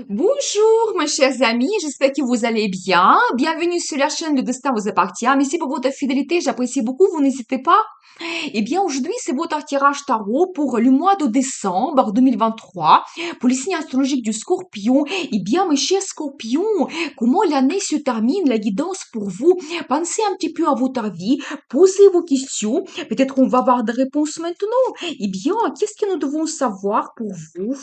Bonjour, mes chers amis, j'espère que vous allez bien. Bienvenue sur la chaîne Le Destin vous appartient. Merci pour votre fidélité, j'apprécie beaucoup, vous n'hésitez pas. Eh bien, aujourd'hui, c'est votre tirage tarot pour le mois de décembre 2023, pour les signes astrologiques du Scorpion. Eh bien, mes chers Scorpions, comment l'année se termine, la guidance pour vous? Pensez un petit peu à votre vie, posez vos questions. Peut-être on va avoir des réponses maintenant. Eh bien, qu'est-ce que nous devons savoir pour vous?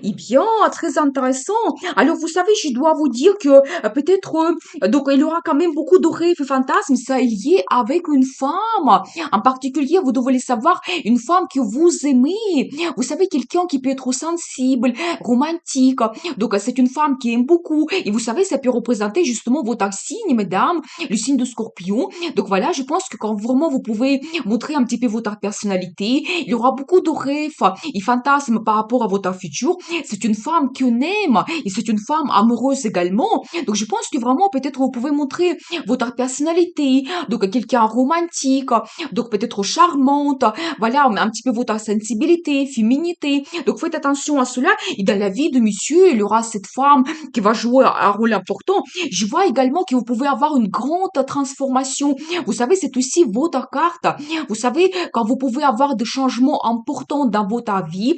Eh bien, très intéressant. Alors, vous savez, je dois vous dire que peut-être, donc, il y aura quand même beaucoup de rêves et fantasmes, ça est lié avec une femme. En particulier, vous devez le savoir, une femme que vous aimez. Vous savez, quelqu'un qui peut être sensible, romantique. Donc, c'est une femme qui aime beaucoup. Et vous savez, ça peut représenter justement votre signe, mesdames, le signe de Scorpion. Donc, voilà, je pense que quand vraiment vous pouvez montrer un petit peu votre personnalité, il y aura beaucoup de rêves et fantasmes par rapport à votre futur. C'est une femme qu'on aime et c'est une femme amoureuse également. Donc je pense que vraiment peut-être vous pouvez montrer votre personnalité, donc quelqu'un romantique, donc peut-être charmante, voilà, un petit peu votre sensibilité, féminité. Donc faites attention à cela. Et dans la vie de monsieur, il y aura cette femme qui va jouer un rôle important. Je vois également que vous pouvez avoir une grande transformation. Vous savez, c'est aussi votre carte. Vous savez, quand vous pouvez avoir des changements importants dans votre vie,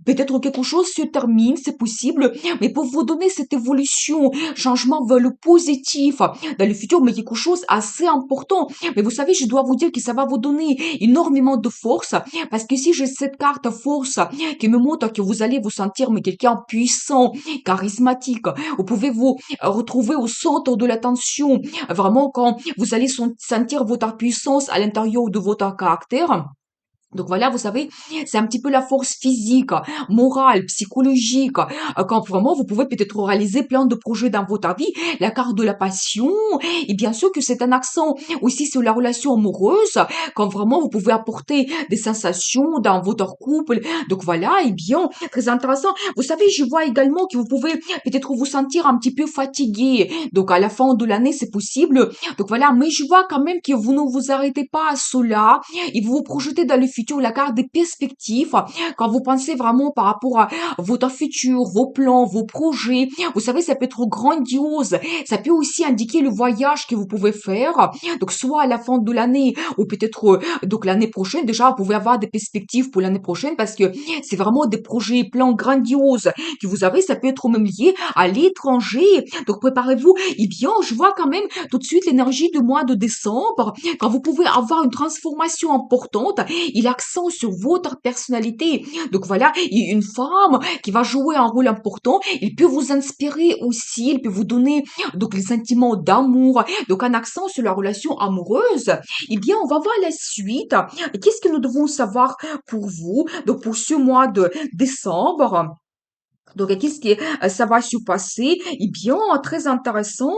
peut-être quelque chose se termine, c'est possible, mais pour vous donner cette évolution, changement vers le positif dans le futur, mais quelque chose assez important. Mais vous savez, je dois vous dire que ça va vous donner énormément de force, parce que si j'ai cette carte force qui me montre que vous allez vous sentir mais quelqu'un puissant, charismatique, vous pouvez vous retrouver au centre de l'attention, vraiment quand vous allez sentir votre puissance à l'intérieur de votre caractère. Donc voilà, vous savez, c'est un petit peu la force physique, morale, psychologique. Quand vraiment vous pouvez peut-être réaliser plein de projets dans votre vie, la carte de la passion, et bien sûr que c'est un accent aussi sur la relation amoureuse, quand vraiment vous pouvez apporter des sensations dans votre couple. Donc voilà, et bien, très intéressant. Vous savez, je vois également que vous pouvez peut-être vous sentir un petit peu fatigué. Donc à la fin de l'année, c'est possible. Donc voilà, mais je vois quand même que vous ne vous arrêtez pas à cela et vous vous projetez dans le futur, la carte des perspectives, quand vous pensez vraiment par rapport à votre futur, vos plans, vos projets, vous savez, ça peut être grandiose, ça peut aussi indiquer le voyage que vous pouvez faire, donc soit à la fin de l'année, ou peut-être donc l'année prochaine, déjà, vous pouvez avoir des perspectives pour l'année prochaine, parce que c'est vraiment des projets, plans grandioses que vous avez, ça peut être même lié à l'étranger, donc préparez-vous, et bien, je vois quand même tout de suite l'énergie du mois de décembre, quand vous pouvez avoir une transformation importante et l'accent sur votre personnalité. Donc voilà, et une femme qui va jouer un rôle important, il peut vous inspirer aussi, il peut vous donner donc les sentiments d'amour, donc un accent sur la relation amoureuse. Eh bien, on va voir la suite. Qu'est-ce que nous devons savoir pour vous, donc pour ce mois de décembre? Donc, qu'est-ce que ça va se passer? Eh bien, très intéressant.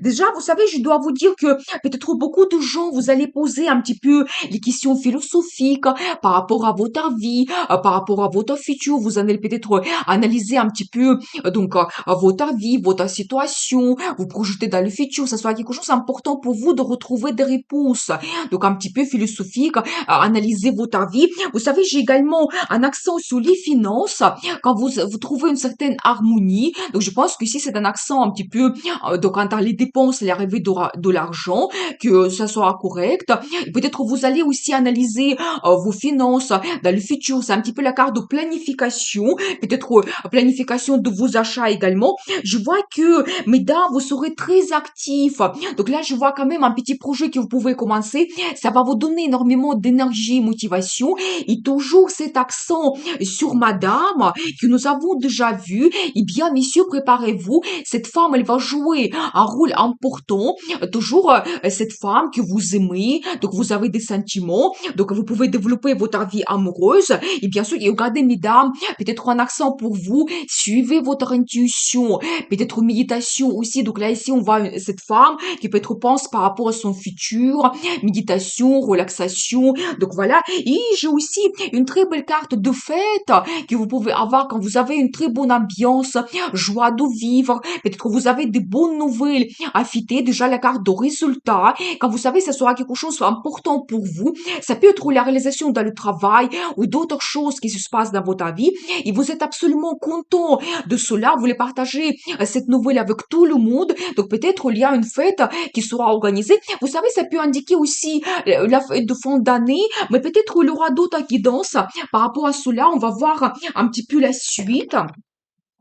Déjà, vous savez, je dois vous dire que peut-être beaucoup de gens, vous allez poser un petit peu les questions philosophiques par rapport à votre vie, par rapport à votre futur. Vous allez peut-être analyser un petit peu donc votre vie, votre situation, vous projeter dans le futur. Ça soit quelque chose d'important pour vous de retrouver des réponses. Donc, un petit peu philosophique, analyser votre vie. Vous savez, j'ai également un accent sur les finances quand vous trouvez une certaine harmonie. Donc, je pense que si c'est un accent un petit peu, donc, entre les dépenses et l'arrivée de l'argent, que ça soit correct. Et peut-être vous allez aussi analyser vos finances dans le futur. C'est un petit peu la carte de planification. Peut-être planification de vos achats également. Je vois que, mesdames, vous serez très actifs. Donc là, je vois quand même un petit projet que vous pouvez commencer. Ça va vous donner énormément d'énergie, motivation et toujours cet accent sur madame que nous avons déjà vu. Eh bien, messieurs, préparez-vous. Cette femme, elle va jouer un rôle important. Toujours cette femme que vous aimez. Donc, vous avez des sentiments. Donc, vous pouvez développer votre vie amoureuse. Et bien sûr, et regardez, mesdames, peut-être un accent pour vous. Suivez votre intuition. Peut-être méditation aussi. Donc là, ici, on voit cette femme qui peut-être pense par rapport à son futur. Méditation, relaxation. Donc voilà. Et j'ai aussi une très belle carte de fête que vous pouvez avoir quand vous avez une très bonne ambiance, joie de vivre. Peut-être que vous avez des bonnes nouvelles affûter déjà la carte de résultat. Quand vous savez, ça sera quelque chose d'important pour vous. Ça peut être la réalisation dans le travail ou d'autres choses qui se passent dans votre vie. Et vous êtes absolument content de cela. Vous voulez partager cette nouvelle avec tout le monde. Donc peut-être il y a une fête qui sera organisée. Vous savez, ça peut indiquer aussi la fête de fin d'année, mais peut-être il y aura d'autres guidances par rapport à cela. On va voir un petit peu la suite.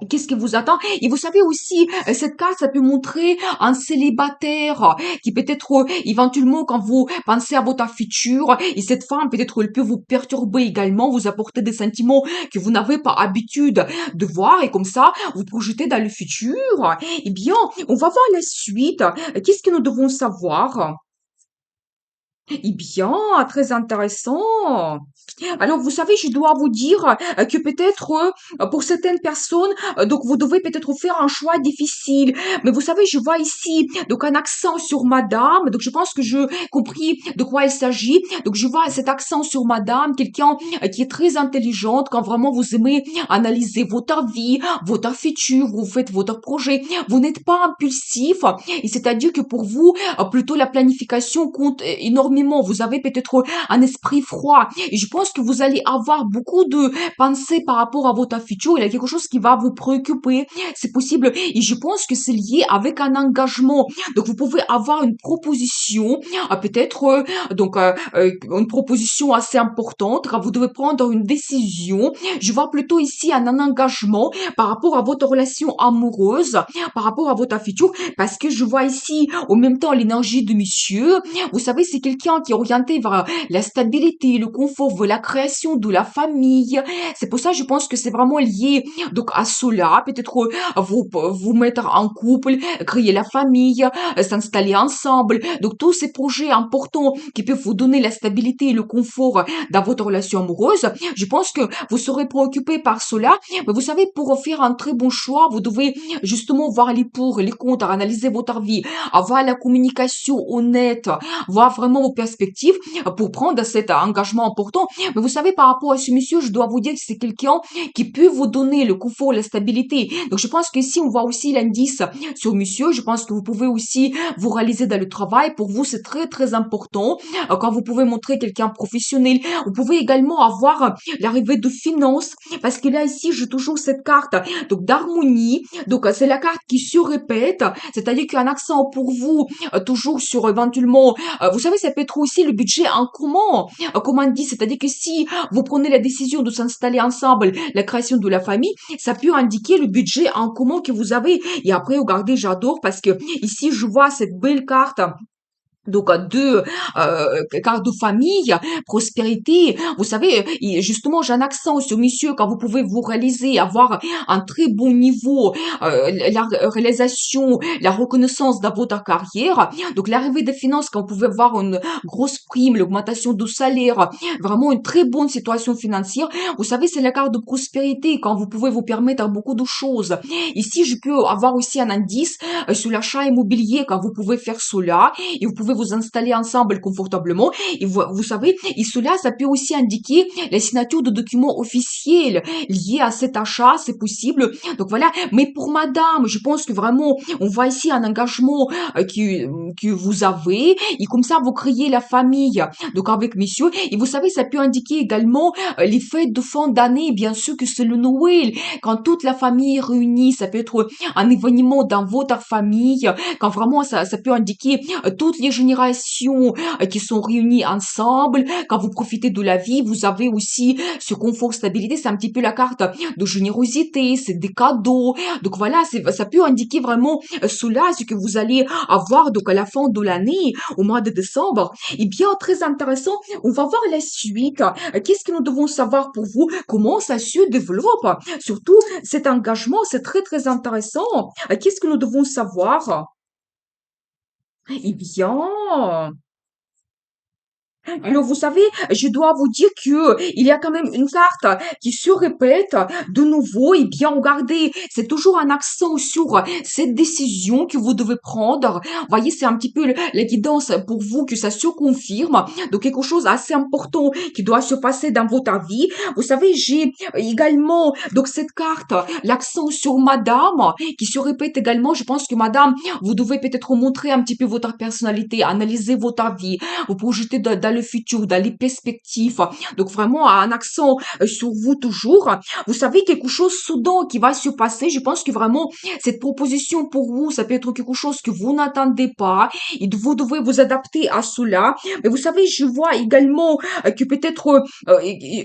Qu'est-ce qui vous attend? Et vous savez aussi, cette carte, ça peut montrer un célibataire qui peut-être, éventuellement, quand vous pensez à votre futur, et cette femme, peut-être, elle peut vous perturber également, vous apporter des sentiments que vous n'avez pas habitude de voir, et comme ça, vous projetez dans le futur. Eh bien, on va voir la suite. Qu'est-ce que nous devons savoir? Eh bien, très intéressant. Alors, vous savez, je dois vous dire que peut-être pour certaines personnes, donc vous devez peut-être faire un choix difficile. Mais vous savez, je vois ici donc un accent sur madame. Donc, je pense que je compris de quoi il s'agit. Donc, je vois cet accent sur madame, quelqu'un qui est très intelligente quand vraiment vous aimez analyser votre vie, votre futur, vous faites votre projet. Vous n'êtes pas impulsif. Et c'est-à-dire que pour vous, plutôt la planification compte énormément. Vous avez peut-être un esprit froid. Et je pense que vous allez avoir beaucoup de pensées par rapport à votre futur. Il y a quelque chose qui va vous préoccuper. C'est possible. Et je pense que c'est lié avec un engagement. Donc, vous pouvez avoir une proposition, peut-être, une proposition assez importante quand vous devez prendre une décision. Je vois plutôt ici un engagement par rapport à votre relation amoureuse, par rapport à votre futur, parce que je vois ici, en même temps, l'énergie de monsieur. Vous savez, c'est quelqu'un qui est orienté vers la stabilité, le confort, vers la création de la famille. C'est pour ça, je pense que c'est vraiment lié donc à cela. Peut-être vous mettre en couple, créer la famille, s'installer ensemble. Donc tous ces projets importants qui peuvent vous donner la stabilité et le confort dans votre relation amoureuse, je pense que vous serez préoccupé par cela. Mais vous savez, pour faire un très bon choix, vous devez justement voir les pour et les contre, analyser votre vie, avoir la communication honnête, voir vraiment vos perspectives pour prendre cet engagement important. Mais vous savez, par rapport à ce monsieur, je dois vous dire que c'est quelqu'un qui peut vous donner le confort, la stabilité. Donc, je pense que si on voit aussi l'indice sur monsieur, je pense que vous pouvez aussi vous réaliser dans le travail. Pour vous, c'est très, très important. Quand vous pouvez montrer quelqu'un professionnel, vous pouvez également avoir l'arrivée de finances. Parce que là, ici, j'ai toujours cette carte donc d'harmonie. Donc, c'est la carte qui se répète. C'est-à-dire qu'il y a un accent pour vous, toujours sur éventuellement vous savez, ça peut être aussi le budget en commun, comme on dit, c'est-à-dire que si vous prenez la décision de s'installer ensemble, la création de la famille, ça peut indiquer le budget en commun que vous avez. Et après, regardez, j'adore parce que ici, je vois cette belle carte donc deux cartes de famille, prospérité. Vous savez, justement, j'ai un accent sur monsieur quand vous pouvez vous réaliser, avoir un très bon niveau, la réalisation, la reconnaissance dans votre carrière. Donc l'arrivée des finances quand vous pouvez avoir une grosse prime, l'augmentation du salaire, vraiment une très bonne situation financière. Vous savez, c'est la carte de prospérité quand vous pouvez vous permettre beaucoup de choses. Ici, je peux avoir aussi un indice sur l'achat immobilier quand vous pouvez faire cela et vous pouvez vous installer ensemble confortablement. Et vous savez, et cela, ça peut aussi indiquer la signature de documents officiels liés à cet achat, c'est possible. Donc voilà. Mais pour madame, je pense que vraiment, on voit ici un engagement que vous avez et comme ça, vous créez la famille. Donc avec monsieur. Et vous savez, ça peut indiquer également les fêtes de fin d'année. Bien sûr que c'est le Noël. Quand toute la famille est réunie, ça peut être un événement dans votre famille. Quand vraiment, ça peut indiquer toutes les générations qui sont réunies ensemble. Quand vous profitez de la vie, vous avez aussi ce confort, stabilité. C'est un petit peu la carte de générosité, c'est des cadeaux. Donc voilà, ça peut indiquer vraiment cela, ce que vous allez avoir donc à la fin de l'année, au mois de décembre. Et bien, très intéressant, on va voir la suite. Qu'est-ce que nous devons savoir pour vous? Comment ça se développe? Surtout, cet engagement, c'est très, très intéressant. Qu'est-ce que nous devons savoir? Eh bien, Alors, vous savez, je dois vous dire que il y a quand même une carte qui se répète de nouveau. Et bien, regardez, c'est toujours un accent sur cette décision que vous devez prendre. Voyez, c'est un petit peu la guidance pour vous que ça se confirme. Donc, quelque chose assez important qui doit se passer dans votre vie. Vous savez, j'ai également, donc, cette carte, l'accent sur madame, qui se répète également. Je pense que madame, vous devez peut-être montrer un petit peu votre personnalité, analyser votre vie, vous projetez dans le futur, dans les perspectives. Donc vraiment un accent sur vous toujours. Vous savez quelque chose soudain qui va se passer. Je pense que vraiment cette proposition pour vous, ça peut être quelque chose que vous n'attendez pas et vous devez vous adapter à cela. Mais vous savez, je vois également que peut-être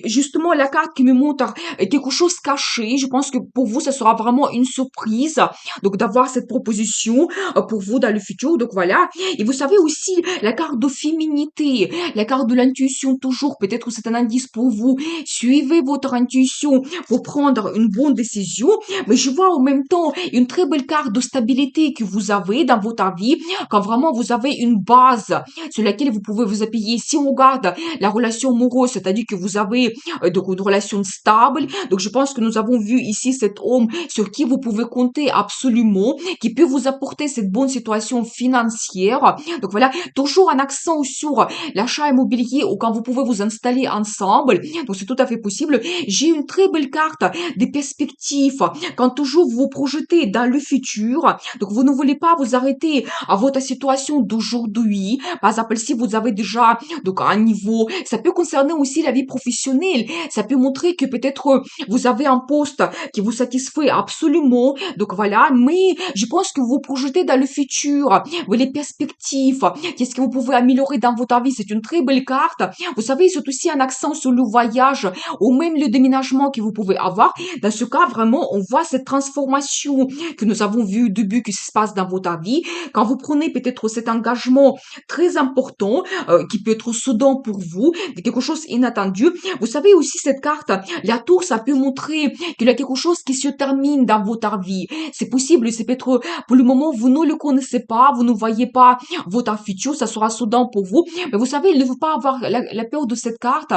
justement la carte qui me montre quelque chose caché. Je pense que pour vous, ça sera vraiment une surprise. Donc d'avoir cette proposition pour vous dans le futur. Donc voilà. Et vous savez aussi la carte de féminité, la carte de l'intuition toujours. Peut-être que c'est un indice pour vous. Suivez votre intuition pour prendre une bonne décision. Mais je vois en même temps une très belle carte de stabilité que vous avez dans votre vie quand vraiment vous avez une base sur laquelle vous pouvez vous appuyer. Si on regarde la relation amoureuse, c'est-à-dire que vous avez donc une relation stable. Donc je pense que nous avons vu ici cet homme sur qui vous pouvez compter absolument, qui peut vous apporter cette bonne situation financière. Donc voilà, toujours un accent sur l'achat immobilier ou quand vous pouvez vous installer ensemble. Donc c'est tout à fait possible. J'ai une très belle carte des perspectives. Quand toujours vous vous projetez dans le futur, donc vous ne voulez pas vous arrêter à votre situation d'aujourd'hui. Par exemple, si vous avez déjà donc un niveau, ça peut concerner aussi la vie professionnelle. Ça peut montrer que peut-être vous avez un poste qui vous satisfait absolument. Donc voilà, mais je pense que vous vous projetez dans le futur, les perspectives, qu'est-ce que vous pouvez améliorer dans votre vie. C'est une très belle carte. Vous savez, c'est aussi un accent sur le voyage ou même le déménagement que vous pouvez avoir. Dans ce cas, vraiment, on voit cette transformation que nous avons vu au début qui se passe dans votre vie. Quand vous prenez peut-être cet engagement très important, qui peut être soudain pour vous, quelque chose inattendu. Vous savez aussi cette carte, la tour, ça peut montrer qu'il y a quelque chose qui se termine dans votre vie. C'est possible, c'est peut-être pour le moment, vous ne le connaissez pas, vous ne voyez pas votre futur, ça sera soudain pour vous. Mais vous savez, il ne faut pas avoir la peur de cette carte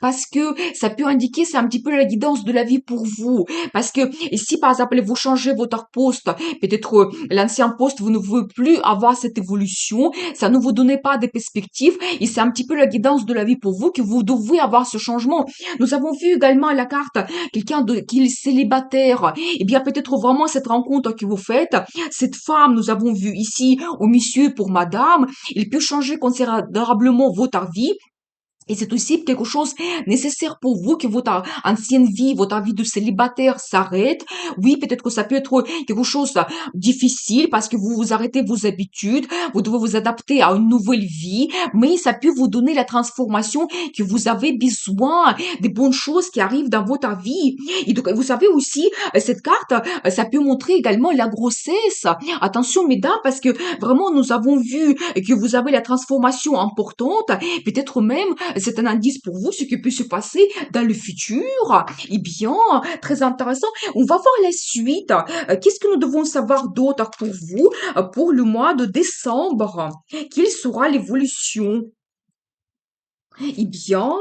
parce que ça peut indiquer, c'est un petit peu la guidance de la vie pour vous. Parce que et si par exemple vous changez votre poste, peut-être l'ancien poste, vous ne voulez plus avoir cette évolution, ça ne vous donne pas des perspectives et c'est un petit peu la guidance de la vie pour vous que vous devez avoir ce changement. Nous avons vu également la carte, quelqu'un qui est célibataire, et bien peut-être vraiment cette rencontre que vous faites, cette femme, nous avons vu ici, au monsieur pour madame, il peut changer considérablement votre vie. Et c'est aussi quelque chose nécessaire pour vous que votre ancienne vie, votre vie de célibataire s'arrête. Oui, peut-être que ça peut être quelque chose de difficile parce que vous vous arrêtez vos habitudes, vous devez vous adapter à une nouvelle vie, mais ça peut vous donner la transformation que vous avez besoin, des bonnes choses qui arrivent dans votre vie. Et donc, vous savez aussi, cette carte, ça peut montrer également la grossesse. Attention, mesdames, parce que vraiment, nous avons vu que vous avez la transformation importante, peut-être même c'est un indice pour vous, ce qui peut se passer dans le futur. Eh bien, très intéressant. On va voir la suite. Qu'est-ce que nous devons savoir d'autre pour vous pour le mois de décembre? Quelle sera l'évolution? Eh bien,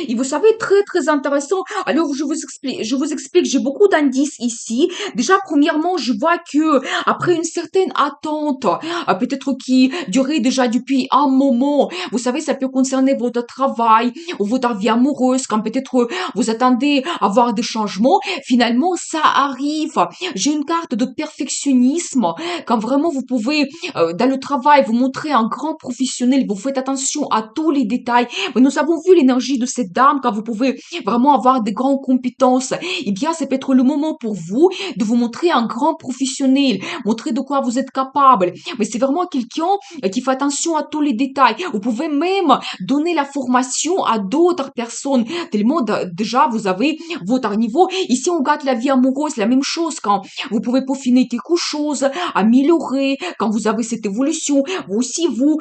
et vous savez, très très intéressant. Alors je vous explique, j'ai beaucoup d'indices ici. Déjà, premièrement, je vois que après une certaine attente, peut-être qui durait déjà depuis un moment, vous savez, ça peut concerner votre travail ou votre vie amoureuse, quand peut-être vous attendez à voir des changements, finalement ça arrive. J'ai une carte de perfectionnisme, quand vraiment vous pouvez, dans le travail, vous montrer un grand professionnel, vous faites attention à tous les détails. Mais nous avons vu l'énergie de cette dame quand vous pouvez vraiment avoir des grandes compétences. Eh bien, c'est peut-être le moment pour vous de vous montrer un grand professionnel, montrer de quoi vous êtes capable. Mais c'est vraiment quelqu'un qui fait attention à tous les détails. Vous pouvez même donner la formation à d'autres personnes, tellement déjà vous avez votre niveau. Ici, on garde la vie amoureuse, la même chose quand vous pouvez peaufiner quelque chose, améliorer, quand vous avez cette évolution, vous aussi vous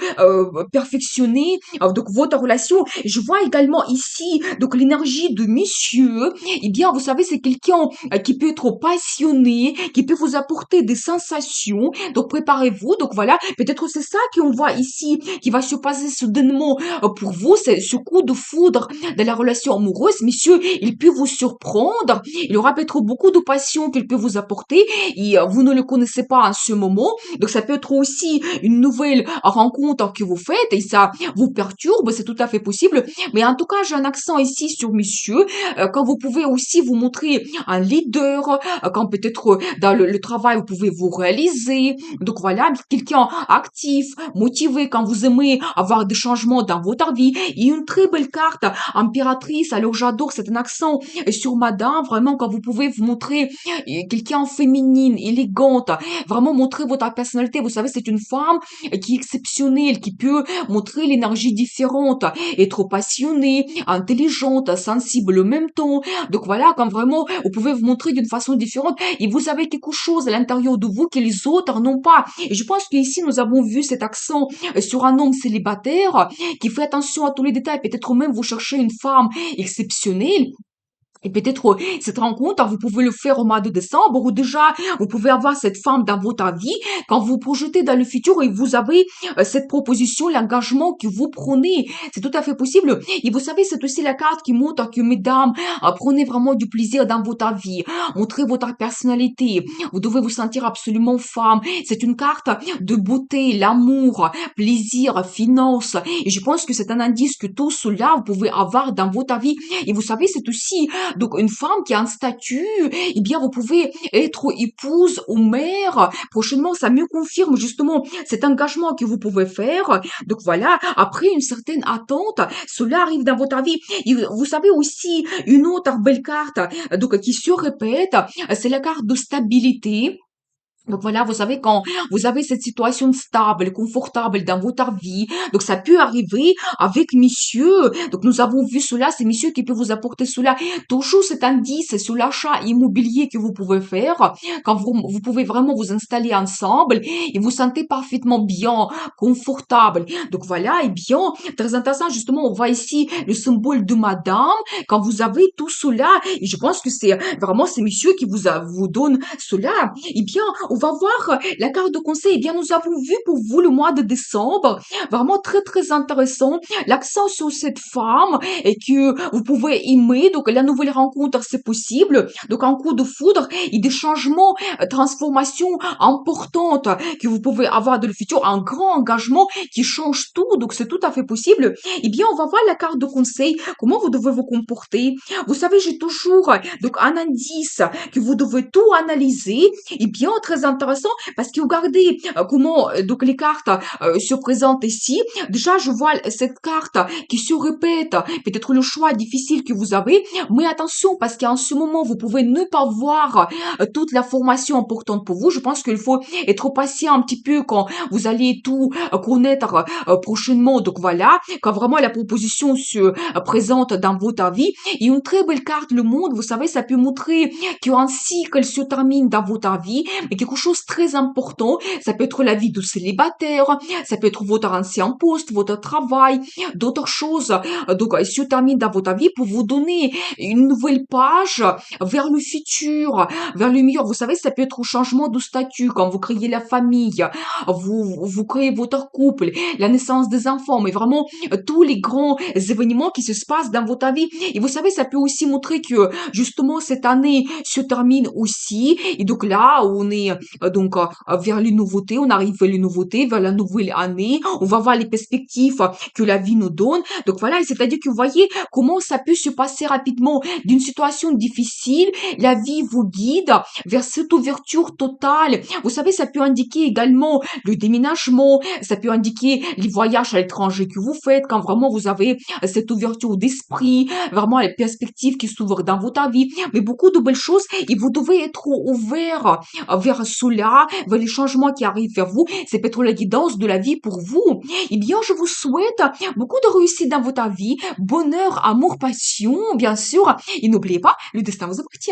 perfectionnez donc votre relation. Je vois également ici aussi, donc l'énergie de monsieur, eh bien, vous savez, c'est quelqu'un qui peut être passionné, qui peut vous apporter des sensations. Donc, préparez-vous. Donc, voilà, peut-être c'est ça qu'on voit ici, qui va se passer soudainement pour vous, c'est ce coup de foudre de la relation amoureuse. Monsieur, il peut vous surprendre, il aura peut-être beaucoup de passion qu'il peut vous apporter et vous ne le connaissez pas en ce moment. Donc, ça peut être aussi une nouvelle rencontre que vous faites et ça vous perturbe, c'est tout à fait possible. Mais en tout cas, j'ai un accent ici sur monsieur, quand vous pouvez aussi vous montrer un leader, quand peut-être dans le travail, vous pouvez vous réaliser. Donc voilà, quelqu'un actif, motivé, quand vous aimez avoir des changements dans votre vie. Et une très belle carte, impératrice. Alors j'adore cet accent sur madame, vraiment, quand vous pouvez vous montrer quelqu'un féminine, élégante, vraiment montrer votre personnalité. Vous savez, c'est une femme qui est exceptionnelle, qui peut montrer l'énergie différente, être passionnée, intelligente, sensible en même temps. Donc voilà, quand vraiment vous pouvez vous montrer d'une façon différente et vous avez quelque chose à l'intérieur de vous que les autres n'ont pas. Et je pense qu'ici nous avons vu cet accent sur un homme célibataire qui fait attention à tous les détails. Peut-être même vous cherchez une femme exceptionnelle et peut-être cette rencontre, vous pouvez le faire au mois de décembre ou déjà vous pouvez avoir cette femme dans votre vie quand vous projetez dans le futur et vous avez cette proposition, l'engagement que vous prenez. C'est tout à fait possible. Et vous savez, c'est aussi la carte qui montre que mesdames, prenez vraiment du plaisir dans votre vie. Montrez votre personnalité. Vous devez vous sentir absolument femme. C'est une carte de beauté, l'amour, plaisir, finance. Et je pense que c'est un indice que tout cela vous pouvez avoir dans votre vie. Et vous savez, c'est aussi donc, une femme qui a un statut, eh bien, vous pouvez être épouse ou mère. Prochainement, ça me confirme justement cet engagement que vous pouvez faire. Donc, voilà, après une certaine attente, cela arrive dans votre vie. Et vous savez aussi une autre belle carte, donc, qui se répète, c'est la carte de stabilité. Donc voilà, vous savez, quand vous avez cette situation stable, confortable dans votre vie, donc ça peut arriver avec monsieur. Donc nous avons vu cela, c'est monsieur qui peut vous apporter cela. Toujours cet indice sur l'achat immobilier que vous pouvez faire, quand vous pouvez vraiment vous installer ensemble et vous sentez parfaitement bien, confortable. Donc voilà, et bien, très intéressant, justement, on voit ici le symbole de madame, quand vous avez tout cela, et je pense que c'est vraiment ces monsieur qui vous donne cela. Eh bien, on va voir la carte de conseil. Eh bien, nous avons vu pour vous le mois de décembre, vraiment très très intéressant, l'accent sur cette femme et que vous pouvez aimer. Donc, la nouvelle rencontre, c'est possible. Donc, un coup de foudre et des changements, transformations importantes que vous pouvez avoir dans le futur, un grand engagement qui change tout. Donc, c'est tout à fait possible. Eh bien, on va voir la carte de conseil, comment vous devez vous comporter. Vous savez, j'ai toujours donc un indice que vous devez tout analyser. Eh bien, très intéressant parce que regardez comment donc les cartes se présentent ici. Déjà, je vois cette carte qui se répète, peut-être le choix difficile que vous avez, mais attention parce qu'en ce moment, vous pouvez ne pas voir toute la formation importante pour vous. Je pense qu'il faut être patient un petit peu quand vous allez tout connaître prochainement. Donc voilà, quand vraiment la proposition se présente dans votre vie. Et une très belle carte, le monde, vous savez, ça peut montrer qu'un cycle se termine dans votre vie, mais quelque chose de très important. Ça peut être la vie de célibataire, ça peut être votre ancien poste, votre travail, d'autres choses. Donc, se termine dans votre vie pour vous donner une nouvelle page vers le futur, vers le meilleur. Vous savez, ça peut être au changement de statut quand vous créez la famille, vous créez votre couple, la naissance des enfants, mais vraiment tous les grands événements qui se passent dans votre vie. Et vous savez, ça peut aussi montrer que justement cette année se termine aussi. Et donc là, on est vers les nouveautés, on arrive vers les nouveautés, vers la nouvelle année. On va voir les perspectives que la vie nous donne. Donc voilà, c'est-à-dire que vous voyez comment ça peut se passer rapidement d'une situation difficile. La vie vous guide vers cette ouverture totale. Vous savez, ça peut indiquer également le déménagement, ça peut indiquer les voyages à l'étranger que vous faites quand vraiment vous avez cette ouverture d'esprit, vraiment les perspectives qui s'ouvrent dans votre vie, mais beaucoup de belles choses et vous devez être ouvert vers cela, vers les changements qui arrivent vers vous. C'est peut-être la guidance de la vie pour vous. Eh bien, je vous souhaite beaucoup de réussite dans votre vie, bonheur, amour, passion, bien sûr. Et n'oubliez pas, le destin vous appartient.